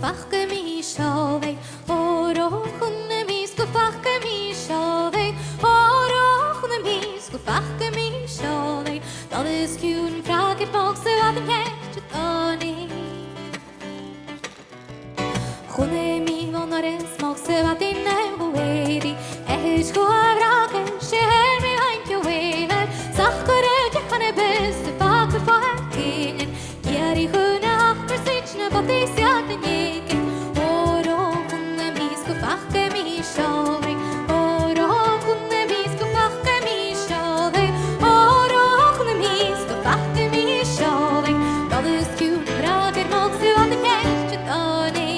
fachke mi shove oro khune mi sku fachke mi shove oro khune mi sku fachke mi shove dat is kun vraag het nog zo wat ik echt het ani khune mi vonares nog zo wat in nou weeri es go vraag sheher mi hank je weer zag kore je kan best vaak verfaken Jari khune achter zitne wat is ja de neke oro khune mi sku fachke mi shove oro khune mi sku fachke mi shove oro khune mi sku fachke mi shove dat is kun vraag er nog zo wat ik echt het ani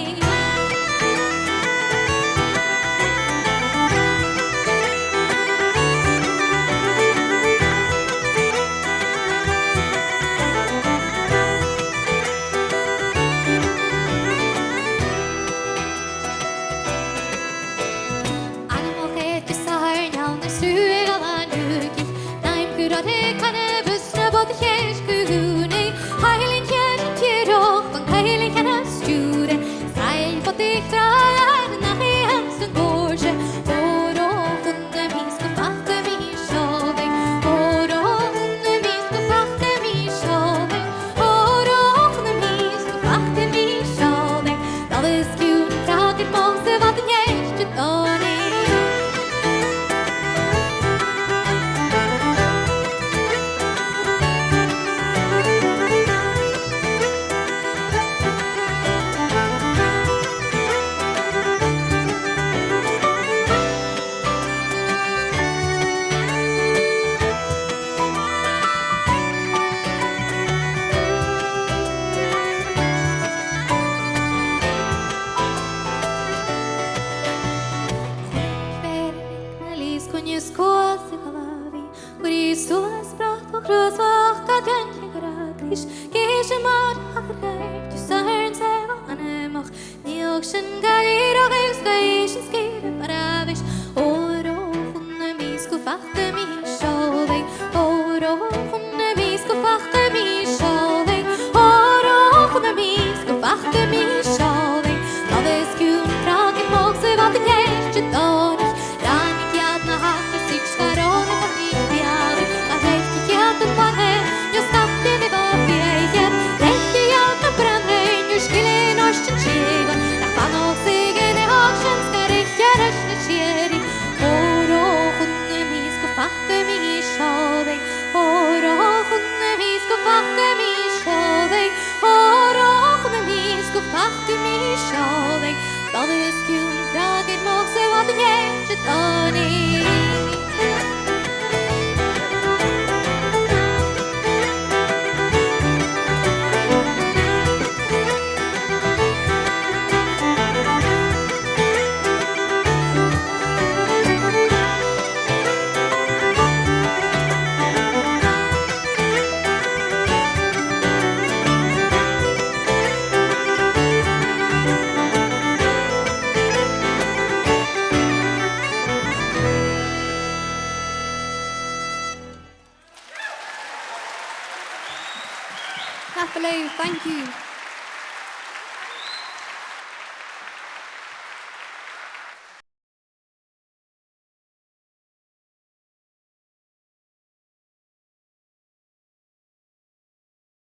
Dat is kun vraag het nog zo wat ik echt het ani Hello, thank you.